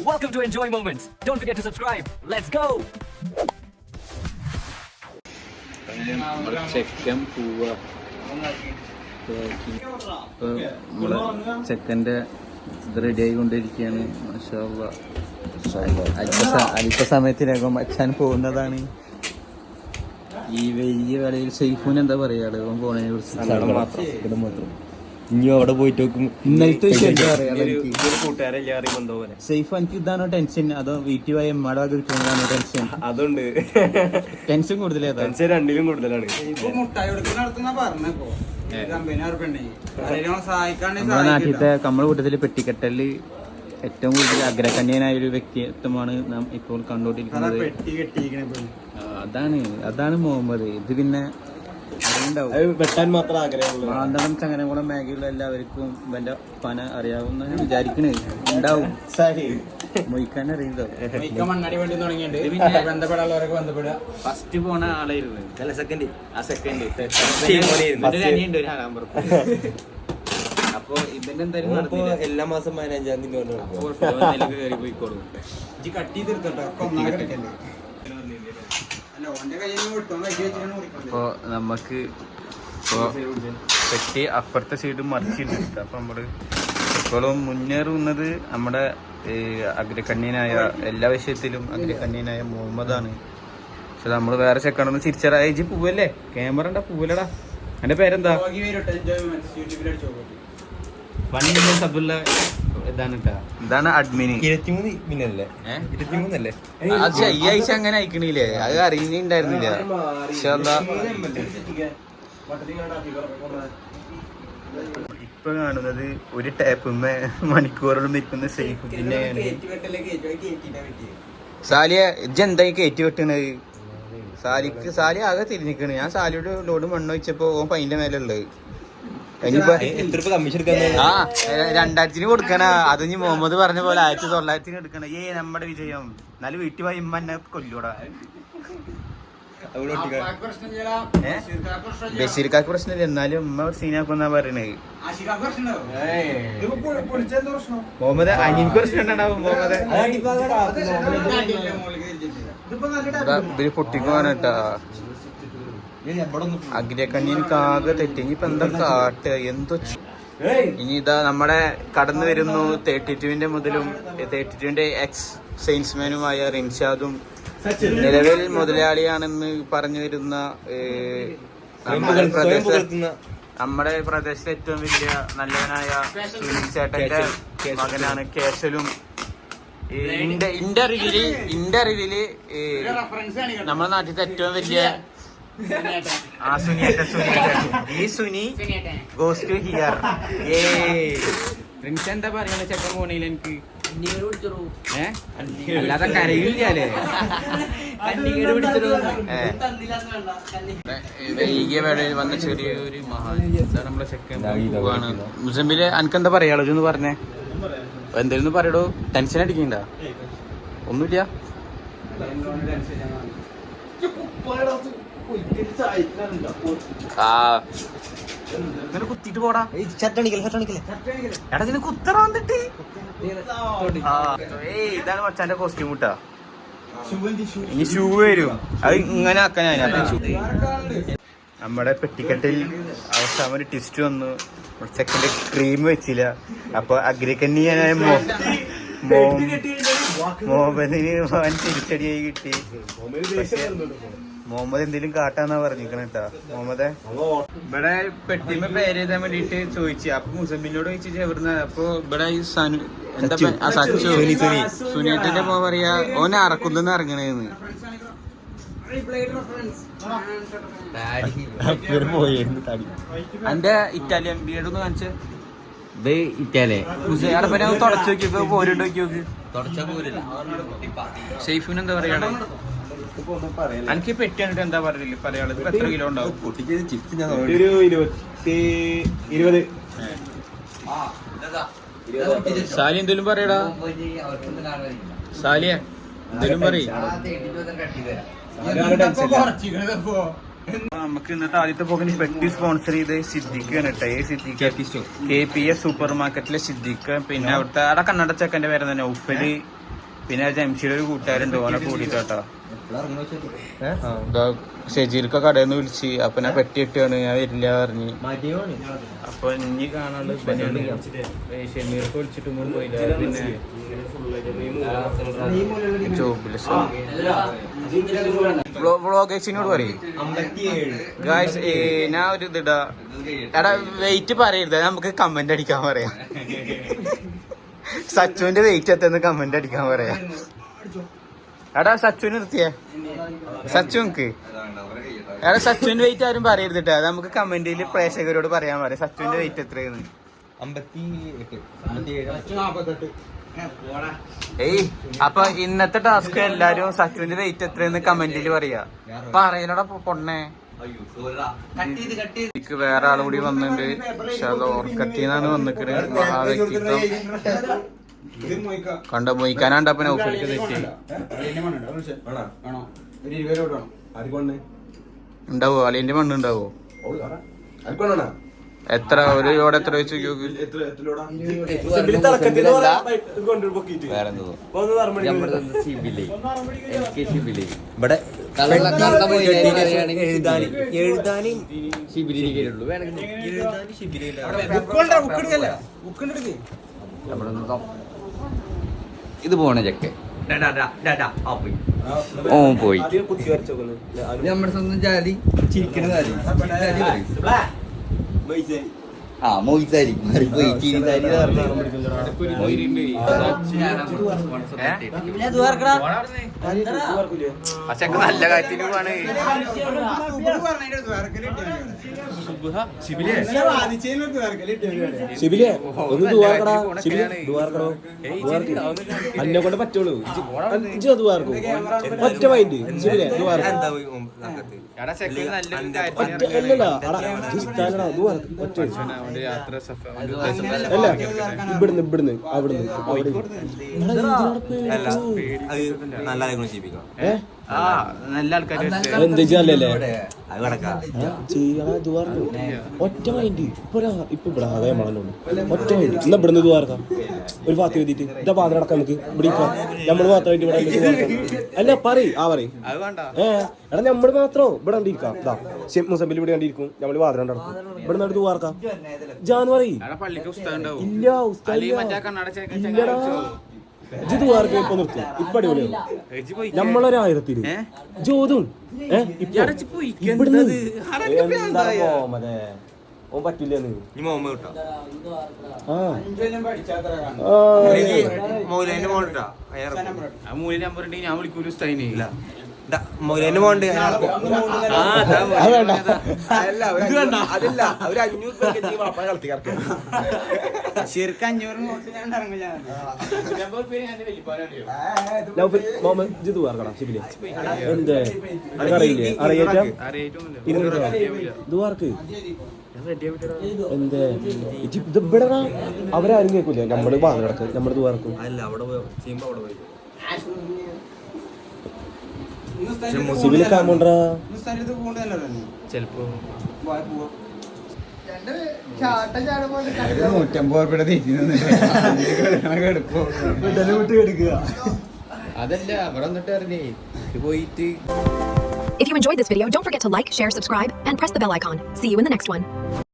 Welcome to Enjoy Moments. Don't forget to subscribe. Let's go. ചെക്കൻ പോവാ. ചെക്കൻ്റെ ഇത് റെഡി ആയിക്കൊണ്ടിരിക്കുകയാണ്. മാഷാ അല്ലാഹ്. അല്പസമയത്തിനകം അച്ഛൻ പോകുന്നതാണ്. ഈ വലിയ വേളയിൽ സൈഫൂന് എന്താ പറയാ പോണതിനെ കുറിച്ച്? ഇനി അവിടെ പോയിട്ട് നോക്കും. ഇന്നലത്തെ കൂട്ടുകാരെല്ലാം സൈഫ്, എനിക്ക് ഇതാണോ ടെൻഷൻ അതോ വീട്ടിൽ പോയ എമ്മയുടെ വക കിട്ടുന്നതാണോ ടെൻഷൻ? അതുണ്ട്. ടെൻഷൻ കൂടുതലേതാ? ടെൻഷൻ രണ്ടിലും കൂടുതലാണ്. നമ്മുടെ നാട്ടിലത്തെ നമ്മളെ കൂട്ടത്തില് പെട്ടിക്കെട്ടല് ഏറ്റവും കൂടുതൽ അഗ്രകന്യനായ ഒരു വ്യക്തിത്വമാണ് നാം ഇപ്പോൾ കണ്ടുകൊണ്ടിരിക്കുന്നത്. അതാണ് മുഹമ്മദ്. ഇത് പിന്നെ വെട്ടാൻ മാത്രം ആഗ്രഹമുള്ളൂ. മാന്തളം ചങ്ങനകുളം മേഖലയിലുള്ള എല്ലാവർക്കും ഇവന്റെ പന അറിയാവുന്ന വിചാരിക്കണേ ഉണ്ടാവും. മൊയ്ക്കാൻ അറിയുന്നോ? ഫസ്റ്റ് പോണ ആളായിരുന്നു. സെക്കൻഡ് അപ്പൊ ഇതിന്റെ എന്തായാലും എല്ലാ മാസം 15-ാം തീയതി കയറി പോയിക്കോളും. അപ്പൊ നമുക്ക് പെട്ടി അപ്പുറത്തെ സൈഡ് മറിച്ചിട്ടുണ്ട്. അപ്പൊ നമ്മള് ഇപ്പോഴും മുന്നേറുന്നത് നമ്മുടെ അഗ്രകണ്യനായ എല്ലാ വിഷയത്തിലും അഗ്രകണ്യനായ മുഹമ്മദാണ്. പക്ഷെ നമ്മള് വേറെ ചെക്കണമെന്ന് തിരിച്ചറിയാ. പൂവല്ലേ ക്യാമറ ഉണ്ടാ? പൂവല്ലടാ. എന്റെ പേരെന്താ? സബുള്ള. ഇതാണ് അഡ്മിന്. 23 ഈ ആഴ്ച അങ്ങനെ അയക്കണില്ലേ? അത് അറിയുന്നുണ്ടായിരുന്നില്ല. ഇപ്പൊ കാണുന്നത് ഒരു ടാപ്പുമ്മേ മണിക്കൂറോളം നിൽക്കുന്ന സേഫ്. പിന്നെയാണ് സാലിയ ഇജ്ജെന്തായി കയറ്റി വെട്ടണത്? സാലി ആകെ തിരിഞ്ഞിക്കണ്. ഞാൻ സാലിയുടെ ലോഡ് മണ്ണ് വെച്ചപ്പോ ഓൻ പൈൻ്റെ മേലുള്ളത്. കമ്മീഷൻ എടുക്കാൻ 2000 കൊടുക്കണ. അത് ഇനി മുഹമ്മദ് പറഞ്ഞ പോലെ 1900 എടുക്കണ. നമ്മുടെ വിജയം. എന്നാലും വീട്ടിൽ പോയി ഇമ്മ എന്നെ കൊല്ലൂടാ. ബഷീർക്കാർക്ക് പ്രശ്നമില്ല, എന്നാലും ഉമ്മ സീനാക്കുന്നാ പറയണേ. മുഹമ്മദ് അനിയൻക്ക് പ്രശ്നം ഉണ്ടാവും. മുഹമ്മദ് ഇവര് പൊട്ടിക്കുവാണ് കേട്ടാ. അഗ്രകണ്യനക്ക് ആകെ തെറ്റി. ഇനിയിപ്പോ എന്താ കാട്ട്? എന്തോ ഇനി ഇതാ നമ്മുടെ കടന്നു വരുന്നു 32-ന്റെ മുതലും 32-ന്റെ എക്സ് സെയിൽസ്മാനുമായ റിൻഷാദും നിലവിൽ മുതലാളിയാണെന്ന് പറഞ്ഞു വരുന്ന നമ്മുടെ പ്രദേശത്തെ ഏറ്റവും വലിയ നല്ലവനായ സുനിൽ ചേട്ടന്റെ മകനാണ് കേശലും. ഇന്റെ അറിവില് നമ്മുടെ നാട്ടിലത്തെ ഏറ്റവും വലിയ എന്താ പറയുന്നത്? ചെക്കൻ പോണേൽ എനിക്ക് അല്ലാതെ കരയില്ലേ? വൈകിയ വേളയിൽ വന്ന ചെറിയൊരു നമ്മളെ ചെക്കൻ പോവാണ്. മുസമ്പില് അനക്കെന്താ പറയാളോ? ഒന്ന് പറഞ്ഞേ. എന്തായാലും പറയടോ. ടെൻഷൻ അടിക്കണ്ട? ഒന്നുമില്ല. കുത്തിട്ട് പോടാ. എടാ ഇതിന് കുത്തറ വന്നിട്ട്. ഇതാണ് മച്ചാന്റെ കോസ്റ്റ്യൂം കൂട്ടാ. ഇനി ഷൂ വരും. അത് ഇങ്ങനെ ആക്കാൻ ഞാൻ നമ്മുടെ പെട്ടിക്കെട്ടിൽ അവസാനം ഒരു ട്വിസ്റ്റ് വന്നു. സെക്കൻഡ് ക്രീം വെച്ചില്ല. അപ്പൊ അഗ്രകന്യനായ മുഹമ്മദിന് തിരിച്ചടിയായി കിട്ടി. മുഹമ്മദ് എന്തെങ്കിലും കാട്ടാന്നാ പറഞ്ഞിരിക്കണ കേട്ടാ. മുഹമ്മദേ ഇവിടെ പെട്ടിമ പേര് എഴുതാൻ വേണ്ടിട്ട് ചോദിച്ചു. അപ്പൊ മുസമ്മിനോട് ചോദിച്ചു എവിടുന്ന. അപ്പൊ ഇവിടെ ഈ എന്താ സുനിയേട്ടന്റെ പറയാ ഓനെ അറക്കുന്നെന്ന് ഇറങ്ങണേന്ന്. എന്റെ ഇറ്റാലിയൻ ബിയർഡ് ഒന്ന് കാണിച്ചേ. തുടച്ചു നോക്കിയപ്പോ പോരുണ്ട് നോക്കി നോക്ക്. ഷെയ്ഫിന് എന്താ പറയാ? എനിക്ക് പെട്ടിയാണിട്ട് എന്താ പറയുക പറയാനുള്ളത്? എത്ര കിലോ ഉണ്ടാവും? സാലി എന്തേലും പറയടാ. സാലിയ എന്തേലും പറയും. നമുക്ക് ഇന്നത്തെ ആദ്യത്തെ പോക്കിന് പെട്ടി സ്പോൺസർ ചെയ്ത് സിദ്ദിഖാണ് കേട്ടോ. സിദ്ദിഖ് KPS സൂപ്പർ മാർക്കറ്റിലെ സിദ്ദിഖ്. പിന്നെ അവിടുത്തെ അവിടെ കന്നഡ ചെക്കന്റെ പേര് തന്നെ ഉഫല്. പിന്നെ ജംഷിയുടെ ഒരു കൂട്ടുകാരുണ്ട്, ഓനെ കൂടിയിട്ട് കേട്ടോ. ഷെജീർക്ക് കടയിൽ നിന്ന് വിളിച്ച് അപ്പൊ ഞാൻ പെട്ടി ഇട്ടാണ്, ഞാൻ വരില്ല പറഞ്ഞ്. അപ്പൊ ഇനി കാണാണ്ട് ഷെമീർക്ക് വിളിച്ചിട്ട് പോയില്ല. പിന്നെ വ്ളോഗേഴ്സിനോട് പറയും ഗായ്സ്, ഞാൻ ഒരു ഇതിടാ എടാ വെയിറ്റ് പറയരുത്, നമുക്ക് കമന്റ് അടിക്കാൻ പറയാം. സച്ചുവിന്റെ വെയിറ്റ് എത്തുന്ന കമന്റ് അടിക്കാൻ പറയാം. എടാ സച്ചുവിന് നിർത്തിയേ, സച്ചുക്ക് എടാ സച്ചുവിന്റെ വെയിറ്റ് ആരും പറയരുത് കേട്ടോ. അത് നമുക്ക് കമന്റിൽ പ്രേക്ഷകരോട് പറയാൻ പറയാം സച്ചുവിന്റെ വെയിറ്റ് എത്രയെന്ന്. 58. ഏയ് അപ്പൊ ഇന്നത്തെ ടാസ്ക് എല്ലാരും സച്ചുവിന്റെ വെയിറ്റ് എത്രയെന്ന് കമന്റിൽ പറയാ. പറയലടാ പൊണ്ണേ. എനിക്ക് വേറെ ആൾ കൂടി വന്നിട്ടുണ്ട്, പക്ഷെ അത് ഓർക്കത്തിന്നാണ് വന്നിക്കണ്. മഹാവ്യക്തിത്വം കണ്ട മൊയ്ക്കാനാണ്ടപ്പനെ ഔഫലിക്ക് തെറ്റി ഉണ്ടാവോ? അളിയന്റെ മണ്ണ് ഉണ്ടാവോ? എത്ര ഒരു ലോഡ് എത്ര വെച്ച് ഇത് പോണ ചെക്ക് ഓ പോയി. നമ്മുടെ സ്വന്തം ജാതി ചിരിക്കണ ജാതി ആ മൊയ്സാരി പോയി ചിരിസാരി നല്ല കാര്യത്തിന് പോവാണ്. അന്നെ കൊണ്ട് പറ്റുള്ളൂ. ഒറ്റ മൈൻഡ് ഇവിടുന്ന് അവിടുന്ന് നല്ല ആൾക്കാർ ഒറ്റ മൈൻഡ് ഇപ്പൊ ഇവിടെ അതേ മണലുണ്ട്. ഒറ്റ മൈൻഡ് ഇന്ന് ഇവിടുന്ന് ഇതുവാർക്കാം ഒരു പാത്തി എഴുതിട്ട് ഇതാ പാത്രം അടക്കാം. നമുക്ക് ഇവിടെ നമ്മള് മാത്രമായിട്ട് ഇവിടെ അല്ല പറയും എടാ നമ്മള് മാത്രം ഇവിടെ കണ്ടിരിക്കാം. ഇതാ മുസമ്പിൽ ഇവിടെ കണ്ടിരിക്കും, നമ്മള് പാത്രം നടക്കും. ഇവിടെ നിന്ന് ദുവാർക്കാം ജാന്ന് പറയും. ഇല്ല ഇല്ലടാ ഇത് വാർക്ക ഇപ്പൊ നിർത്തും. ഇപ്പൊ അടിപൊളിയാവും. നമ്മളൊരായിരത്തില് ജോതും ഇവിടുന്ന് ഓൻ പറ്റില്ല ഞാൻ വിളിക്കൂല സ്റ്റൈനില്ല മൊയിലേന്റെ മോണ്ട് ശരിക്കും 500 എന്തേ ഇതിവിടെടാ അവരാരും കേൾക്കൂല. നമ്മള് വാങ്ങ കിടക്കും, നമ്മള് ദുവാർക്കും. സിവിൽ കാമോണ്ടാ ചെലപ്പോ 150 അതല്ല അവിടെ വന്നിട്ട് അറിഞ്ഞേ പോയിട്ട്. If you enjoyed this video, don't forget to like, share, subscribe, and press the bell icon. See you in the next one.